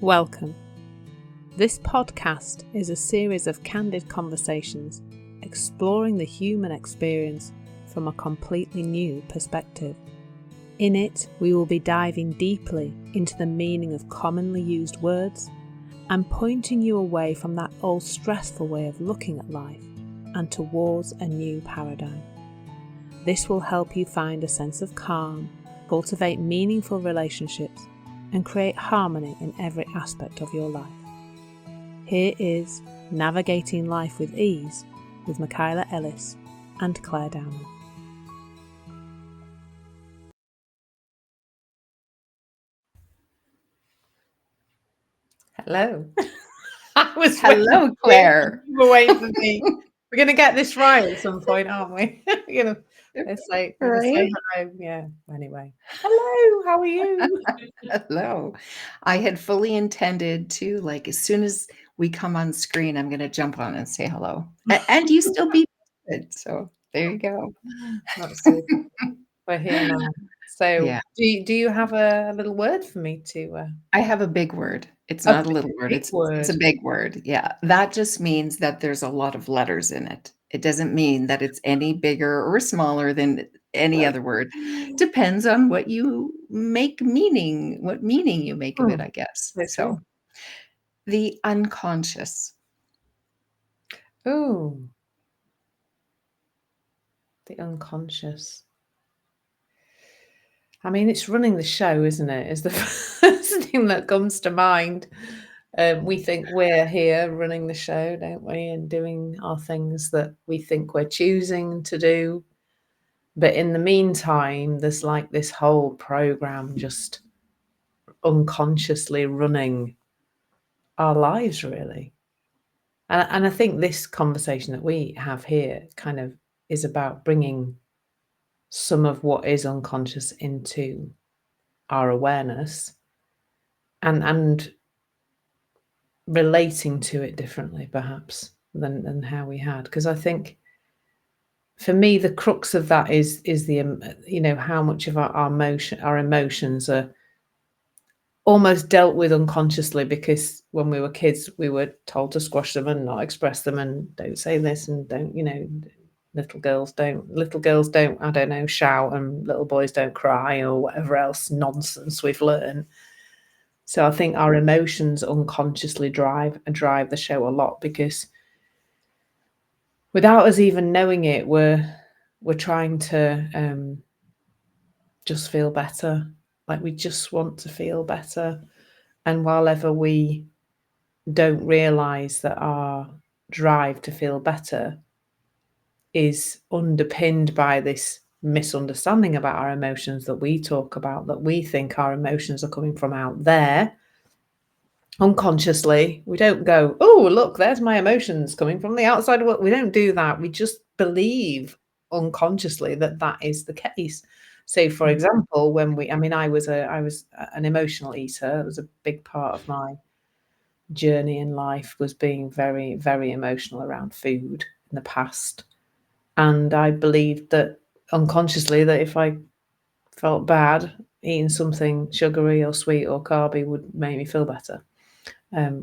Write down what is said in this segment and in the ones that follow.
Welcome. This podcast is a series of candid conversations exploring the human experience from a completely new perspective. In it, we will be diving deeply into the meaning of commonly used words and pointing you away from that old stressful way of looking at life and towards a new paradigm. This will help you find a sense of calm, cultivate meaningful relationships, and create harmony in every aspect of your life. Here is Navigating Life with Ease with Michaela, Ellis and Clare, Downham. Hello. I was Hello, Clare. You were waiting for me. We're going to get this right at some point, aren't we? Let's say hello. Yeah. Anyway. Hello. How are you? Hello. I had fully intended to, as soon as we come on screen, I'm going to jump on and say hello. And you still be good. So there you go. That's it. We're here now. So Yeah. do you have a little word for me to? I have a big word. It's not a little word. It's a big word. Yeah. That just means that there's a lot of letters in it. It doesn't mean that it's any bigger or smaller than any other word. Depends on what you make meaning, what meaning you make of it, I guess. So the unconscious. Oh, the unconscious. I mean, it's running the show, isn't it? Is the first thing that comes to mind. We think we're here running the show, don't we? And doing our things that we think we're choosing to do. But in the meantime, there's like this whole program just unconsciously running our lives, really. And I think this conversation that we have here kind of is about bringing some of what is unconscious into our awareness and relating to it differently, perhaps, than how we had. Because I think, for me, the crux of that is the how much of our emotions are almost dealt with unconsciously, because when we were kids, we were told to squash them and not express them, and don't say this and don't, little girls don't, I don't know, shout, and little boys don't cry, or whatever else nonsense we've learned. So I think our emotions unconsciously drive the show a lot, because without us even knowing it, we're trying to just feel better. Like, we just want to feel better. And while ever we don't realize that our drive to feel better is underpinned by this misunderstanding about our emotions that we talk about, that we think our emotions are coming from out there. Unconsciously, we don't go, oh, look, there's my emotions coming from the outside world. We don't do that. We just believe unconsciously that is the case. So, for example, I was an emotional eater. It was a big part of my journey in life, was being very, very emotional around food in the past. And I believed that unconsciously that if I felt bad, eating something sugary or sweet or carby would make me feel better.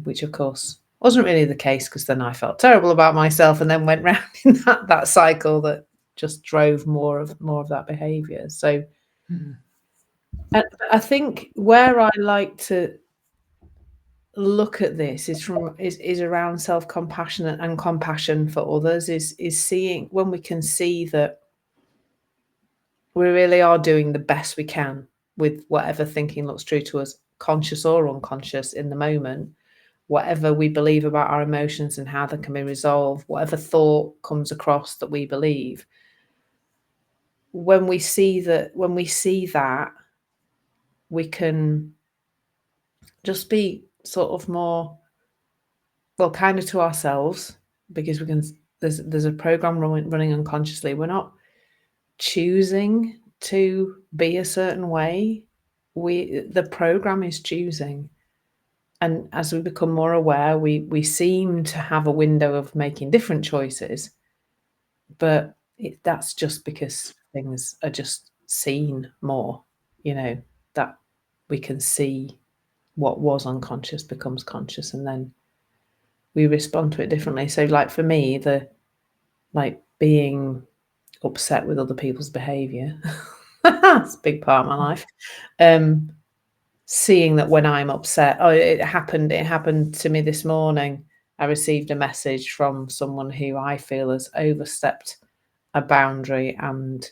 Which of course wasn't really the case, because then I felt terrible about myself and then went round in that cycle that just drove more of that behavior. So I think where I like to look at this is around self-compassion and compassion for others, is seeing, when we can see that we really are doing the best we can with whatever thinking looks true to us, conscious or unconscious in the moment, whatever we believe about our emotions and how they can be resolved, whatever thought comes across that we believe, when we see that, we can just be sort of more, well, kinder to ourselves, because we can, there's a program running unconsciously. We're not choosing to be a certain way. The program is choosing. And as we become more aware, we seem to have a window of making different choices. But that's just because things are just seen more, that we can see what was unconscious becomes conscious, and then we respond to it differently. So like for me, like being upset with other people's behavior, it's a big part of my life. Seeing that when I'm upset, it happened to me this morning. I received a message from someone who I feel has overstepped a boundary and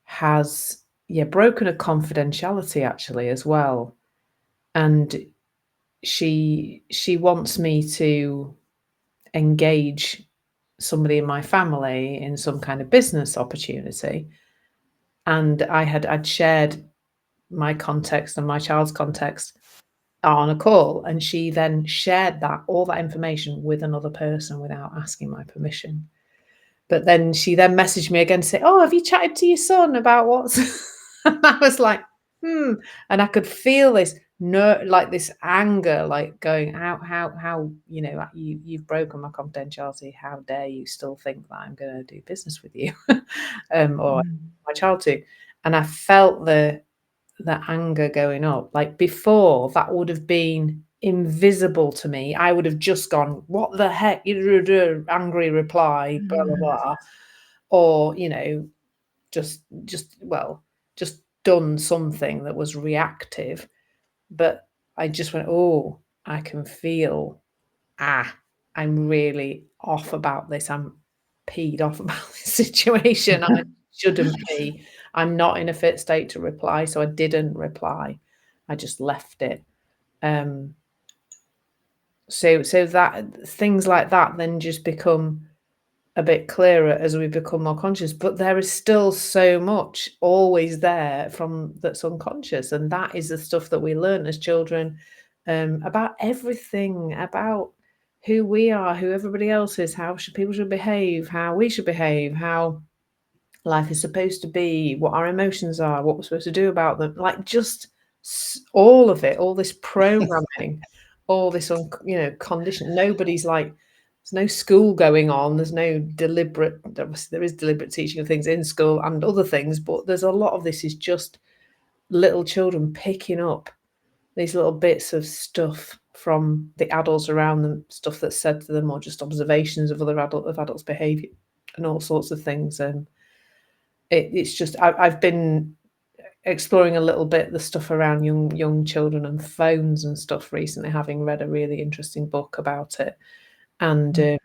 has broken a confidentiality actually as well. And she wants me to engage somebody in my family in some kind of business opportunity. And I'd shared my context and my child's context on a call, and she then shared all that information with another person without asking my permission. But then she then messaged me again to say, "Oh, have you chatted to your son about what's?" And I was like, and I could feel this like this anger, like going, how you've broken my confidentiality. How dare you still think that I'm going to do business with you, or my child too? And I felt the anger going up. Like before, that would have been invisible to me. I would have just gone, "What the heck?" Angry reply, blah blah blah, or just done something that was reactive. But I just went, "Oh, I can feel, I'm really off about this. I'm peed off about this situation. I shouldn't be. I'm not in a fit state to reply." So I didn't reply. I just left it. So that things like that then just become a bit clearer as we become more conscious. But there is still so much always there from that's unconscious, and that is the stuff that we learn as children, about everything, about who we are, who everybody else is, how people should behave, how we should behave, how life is supposed to be, what our emotions are, what we're supposed to do about them. Like just all of it, all this programming, all this condition. Nobody's like, there's no school going on. There's no deliberate. There is deliberate teaching of things in school and other things, but there's a lot of this is just little children picking up these little bits of stuff from the adults around them, stuff that's said to them, or just observations of other adults' behaviour and all sorts of things. It's just I've been exploring a little bit the stuff around young children and phones and stuff recently, having read a really interesting book about it. And there's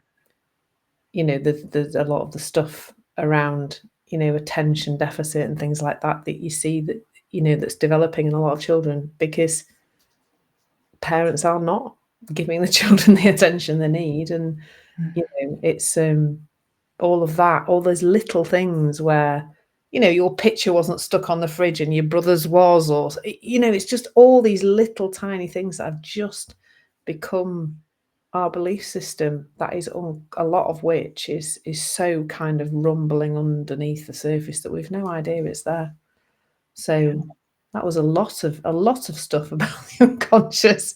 a lot of the stuff around attention deficit and things like that you see that that's developing in a lot of children because parents are not giving the children the attention they need. And it's all of that, all those little things where your picture wasn't stuck on the fridge and your brother's was, or it's just all these little tiny things that have just become our belief system. That is a lot of which is so kind of rumbling underneath the surface that we've no idea it's there. So that was a lot of stuff about the unconscious.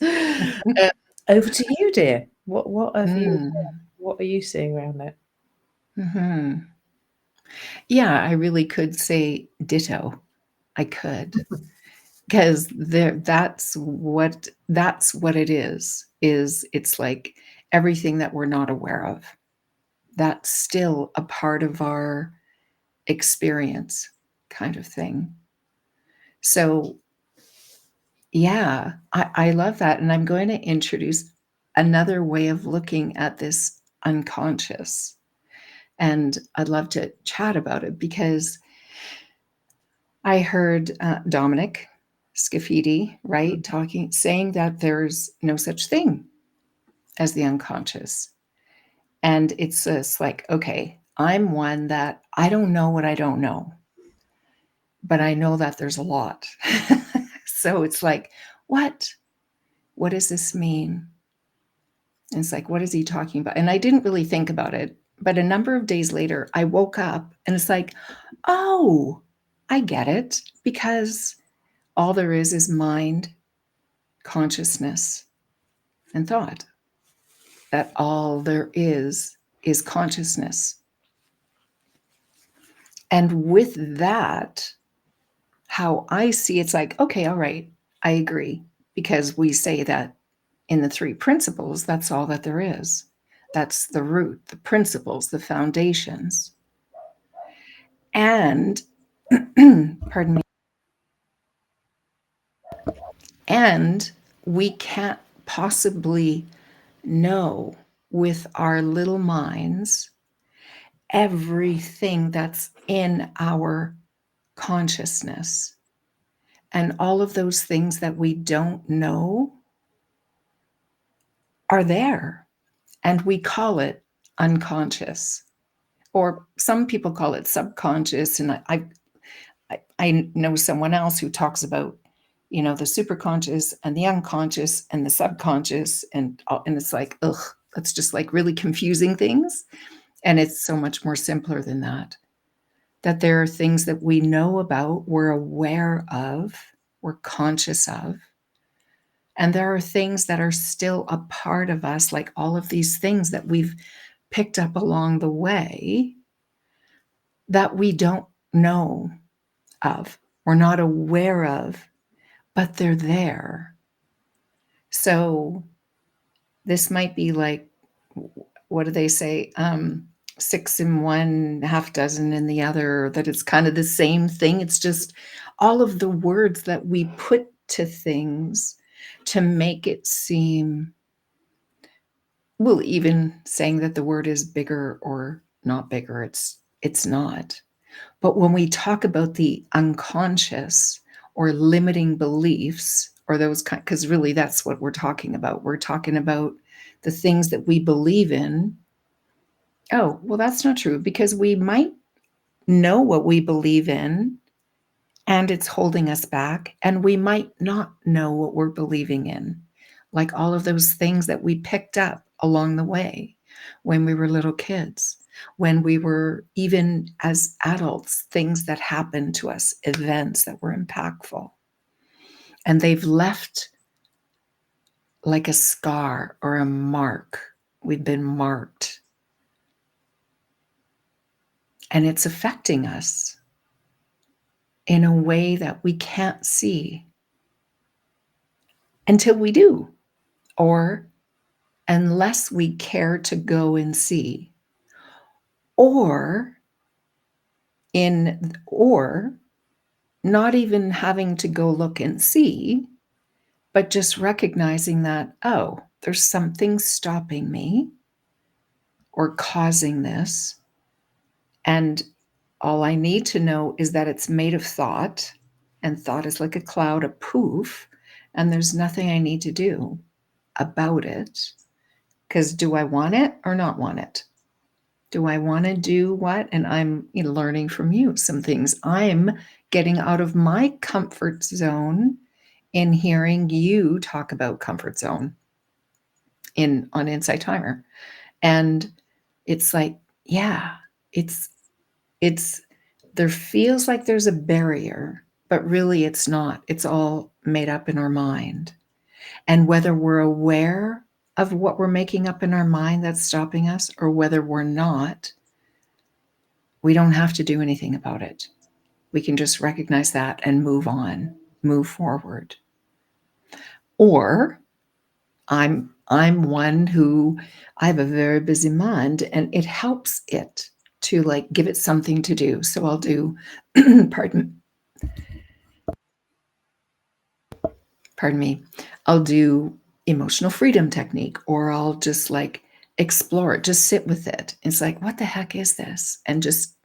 Over to you, dear. What are you seeing around it? Yeah, I really could say ditto. I could. Because that's what it is. It's like everything that we're not aware of. That's still a part of our experience, kind of thing. So yeah, I love that. And I'm going to introduce another way of looking at this unconscious. And I'd love to chat about it because I heard Dominic Scafidi, right, saying that there's no such thing as the unconscious. And it's just like, okay, I'm one that I don't know what I don't know, but I know that there's a lot. So it's like, what does this mean? And it's like, what is he talking about? And I didn't really think about it. But a number of days later, I woke up and it's like, oh, I get it. Because all there is mind, consciousness, and thought. That all there is consciousness. And with that, how I see it's like, okay, all right, I agree, because we say that in the 3 principles, that's all that there is. That's the root, the principles, the foundations. And, pardon me, and we can't possibly know with our little minds everything that's in our consciousness. And all of those things that we don't know are there. And we call it unconscious. Or some people call it subconscious. And I know someone else who talks about, the superconscious and the unconscious and the subconscious. And it's like, ugh, that's just like really confusing things. And it's so much more simpler than that. That there are things that we know about, we're aware of, we're conscious of. And there are things that are still a part of us, like all of these things that we've picked up along the way that we don't know of, we're not aware of, but they're there. So this might be like, what do they say? 6 in one, half dozen in the other, that it's kind of the same thing. It's just all of the words that we put to things to make it seem, well, even saying that the word is bigger or not bigger, it's not. But when we talk about the unconscious or limiting beliefs or those kind, because really that's what we're talking about. We're talking about the things that we believe in. Oh, well, that's not true, because we might know what we believe in and it's holding us back, and we might not know what we're believing in, like all of those things that we picked up along the way when we were little kids, when we were even as adults, things that happened to us, events that were impactful. And they've left like a scar or a mark. We've been marked. And it's affecting us in a way that we can't see until we do, or unless we care to go and see, or not even having to go look and see, but just recognizing that, oh, there's something stopping me or causing this. And all I need to know is that it's made of thought, and thought is like a cloud, a poof, and there's nothing I need to do about it. Because do I want it or not want it? Do I want to do what? And I'm learning from you some things. I'm getting out of my comfort zone in hearing you talk about comfort zone on Insight Timer. And it's like, yeah, it's there feels like there's a barrier, but really it's not. It's all made up in our mind. And whether we're aware of what we're making up in our mind that's stopping us, or whether we're not, we don't have to do anything about it. We can just recognize that and move on, move forward. Or I'm one who, I have a very busy mind, and it helps it to like give it something to do. So I'll do, pardon me, I'll do emotional freedom technique, or I'll just like explore it, just sit with it. It's like, what the heck is this? And just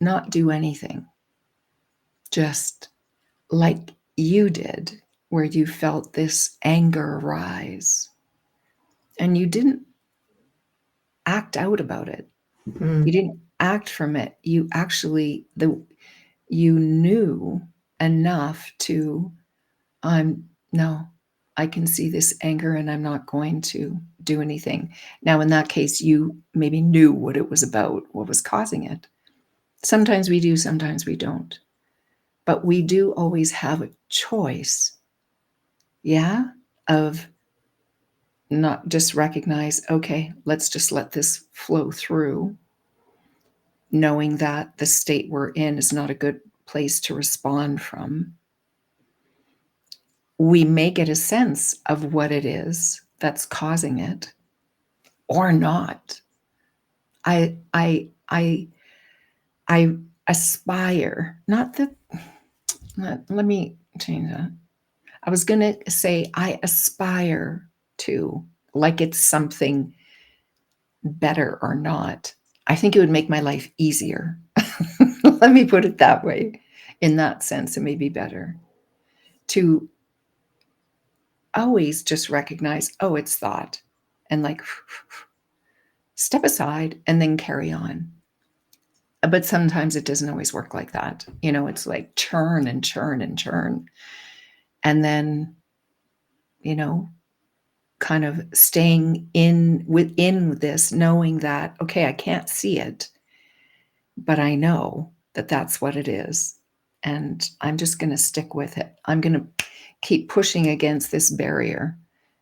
not do anything. Just like you did, where you felt this anger rise and you didn't act out about it. You didn't act from it. You actually, you knew enough to, no, I can see this anger and I'm not going to do anything. Now, in that case, you maybe knew what it was about, what was causing it. Sometimes we do, sometimes we don't. But we do always have a choice, of not just recognize, okay, let's just let this flow through, knowing that the state we're in is not a good place to respond from. we may get a sense of what it is that's causing it or not. I aspire, not that, let me change that. I was going to say I aspire to, like it's something better or not. I think it would make my life easier. Let me put it that way. In that sense, it may be better to always just recognize, oh, it's thought, and like step aside and then carry on. But sometimes it doesn't always work like that. It's like churn and churn and churn. And then, kind of staying within this, knowing that, okay, I can't see it, but I know that that's what it is. And I'm just going to stick with it. I'm going to keep pushing against this barrier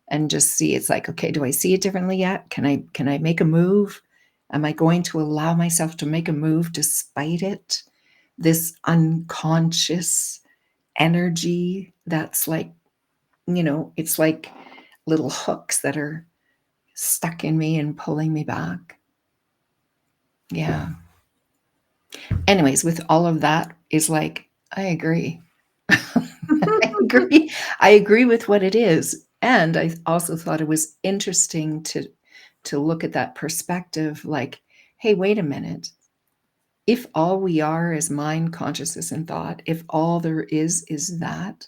and just see. It's like, okay, do I see it differently yet? Can I make a move? Am I going to allow myself to make a move despite it? This unconscious energy that's like, it's like little hooks that are stuck in me and pulling me back. Yeah. Anyways, with all of that is like, I agree. I agree with what it is. And I also thought it was interesting to look at that perspective, like, hey, wait a minute. If all we are is mind, consciousness, and thought, if all there is that,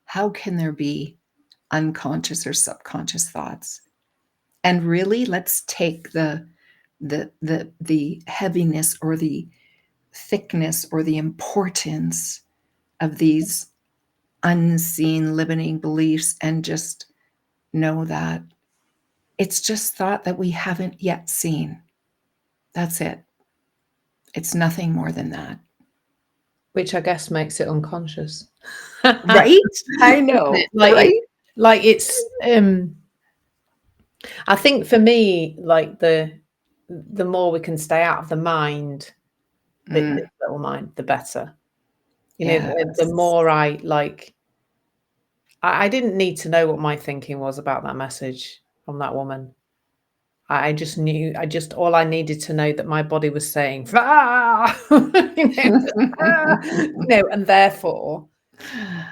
how can there be unconscious or subconscious thoughts? And really, let's take the heaviness or the thickness or the importance of these unseen limiting beliefs and just know that it's just thought that we haven't yet seen. That's it. It's nothing more than that. Which I guess makes it unconscious. Right? I know. Like it's I think for me, like the more we can stay out of the mind, the little mind, the better. The more I like, I didn't need to know what my thinking was about that message from that woman. I just knew, all I needed to know that my body was saying, ah! And therefore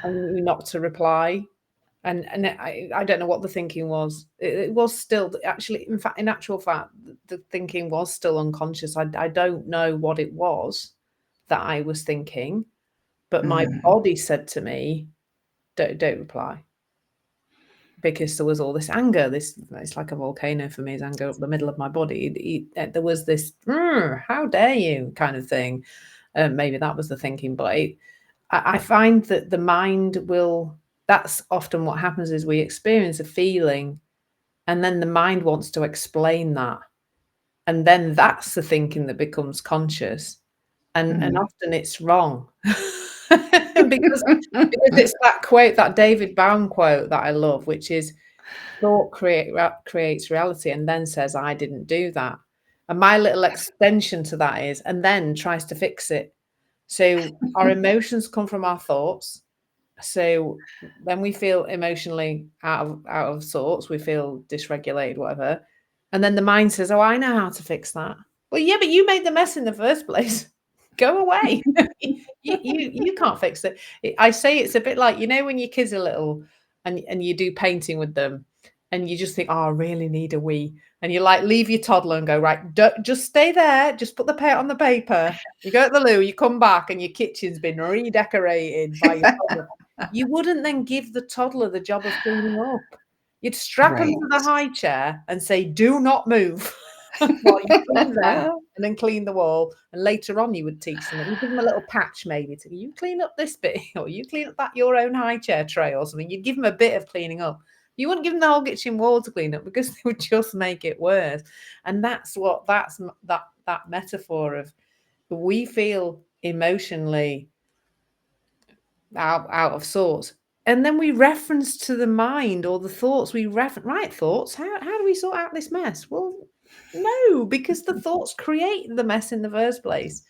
I knew not to reply. And I don't know what the thinking was. It was still actually, in actual fact, the thinking was still unconscious. I don't know what it was that I was thinking, but my body said to me, don't reply. Because there was all this anger. It's like a volcano for me, is anger up the middle of my body. There was this, how dare you kind of thing. Maybe that was the thinking, but I find that the mind will, that's often what happens, is we experience a feeling and then the mind wants to explain that. And then that's the thinking that becomes conscious. And often it's wrong. because it's that quote, that David Bown quote that I love, which is, thought creates reality, and then says, I didn't do that. And my little extension to that is, and then tries to fix it. So our emotions come from our thoughts. So then we feel emotionally out of sorts, we feel dysregulated, whatever. And then the mind says, oh, I know how to fix that. Well, yeah, but you made the mess in the first place. Go away. you can't fix it. I say it's a bit like, when your kids are little and you do painting with them and you just think, oh, I really need a wee. And you like leave your toddler and go, right, just stay there. Just put the paint on the paper. You go at the loo, you come back and your kitchen's been redecorated by your toddler. You wouldn't then give the toddler the job of cleaning up. You'd strap him to the high chair and say, do not move. While you clean them and then clean the wall, and later on you would teach them. You give them a little patch, maybe, to you clean up this bit, or you clean up that your own high chair tray or something. You'd give them a bit of cleaning up. You wouldn't give them the whole kitchen wall to clean up, because they would just make it worse. And that's that metaphor of, we feel emotionally out of sorts. And then we reference to the mind or the thoughts. We reference, right, thoughts, how do we sort out this mess? Well, no, because the thoughts create the mess in the first place.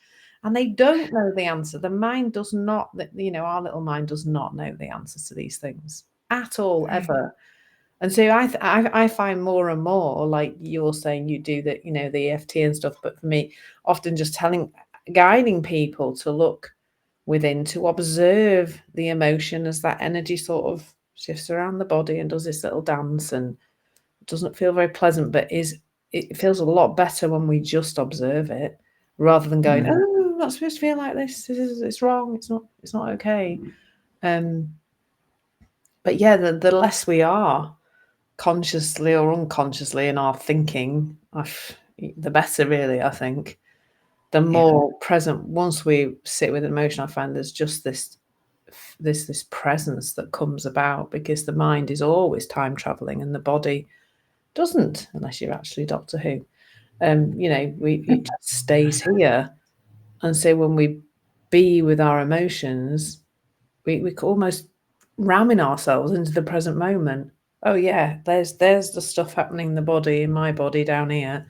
And they don't know the answer. The mind does not, our little mind does not know the answers to these things at all, ever. And so I find more and more, like you're saying, you do that, the EFT and stuff. But for me, often just guiding people to look within, to observe the emotion as that energy sort of shifts around the body and does this little dance, and doesn't feel very pleasant, but it feels a lot better when we just observe it, rather than going, oh, I'm not supposed to feel like this. It's wrong. It's not okay. But yeah, the less we are consciously or unconsciously in our thinking, the better, really. I think the more present, once we sit with emotion, I find there's just this presence that comes about, because the mind is always time traveling and the body doesn't, unless you're actually Doctor Who. It just stays here. And so when we be with our emotions, we almost ramming ourselves into the present moment. Oh yeah, there's the stuff happening in the body, in my body down here.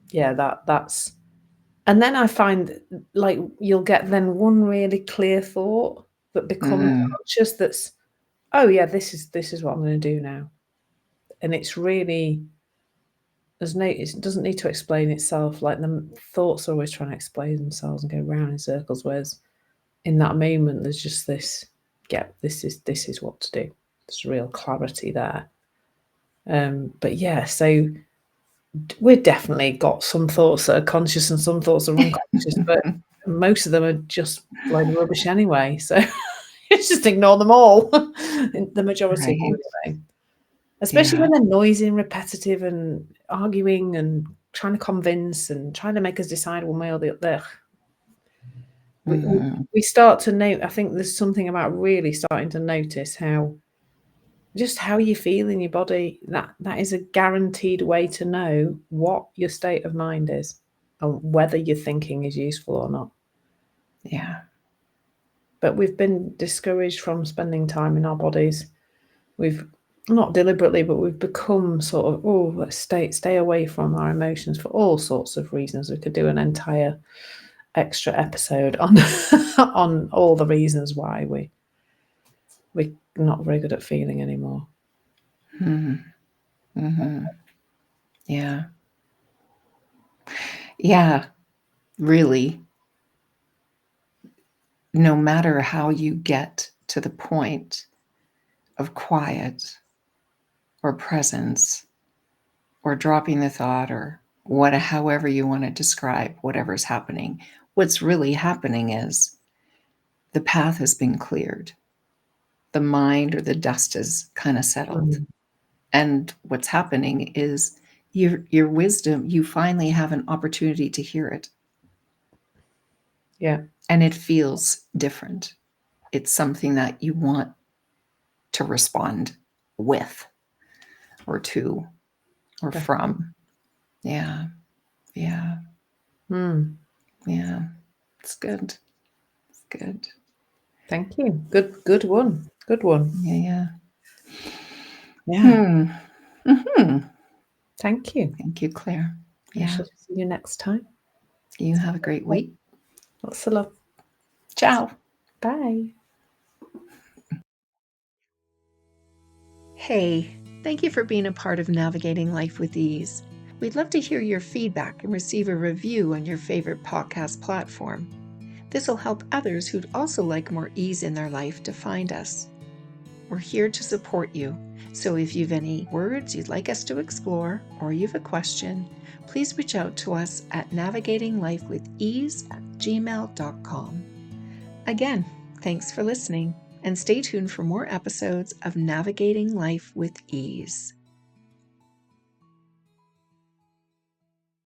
Yeah, that's. And then I find, like, you'll get then one really clear thought that becomes conscious. That's, oh yeah, this is what I'm going to do now. And it's really, it doesn't need to explain itself. Like, the thoughts are always trying to explain themselves and go round in circles, whereas in that moment there's just this, this is what to do. There's real clarity there. But yeah, so we've definitely got some thoughts that are conscious and some thoughts are unconscious, but most of them are just load of rubbish anyway. So just ignore them all. The majority of them, anyway. Especially when they're noisy and repetitive and arguing and trying to convince and trying to make us decide one way or the other. We start to know. I think there's something about really starting to notice how you feel in your body. That is a guaranteed way to know what your state of mind is and whether your thinking is useful or not. Yeah. But we've been discouraged from spending time in our bodies. We've not deliberately, but we've become sort of, let's stay away from our emotions for all sorts of reasons. We could do an entire extra episode on on all the reasons why we're not very good at feeling anymore. Yeah, really. No matter how you get to the point of quiet or presence or dropping the thought, or however you want to describe whatever's happening, what's really happening is the path has been cleared. The mind or the dust is kind of settled. And what's happening is your wisdom, you finally have an opportunity to hear it. Yeah. And it feels different. It's something that you want to respond with or to or from. Yeah. Yeah. Yeah. It's good. It's good. Thank you. Good one. Good one. Yeah. Thank you. Thank you, Claire. I shall see you next time. You have a great week. Lots of love. Ciao. Bye. Hey, thank you for being a part of Navigating Life with Ease. We'd love to hear your feedback and receive a review on your favorite podcast platform. This will help others who'd also like more ease in their life to find us. We're here to support you, so if you've any words you'd like us to explore or you have a question, please reach out to us at navigatinglifewithease@gmail.com. Again, thanks for listening, and stay tuned for more episodes of Navigating Life with Ease.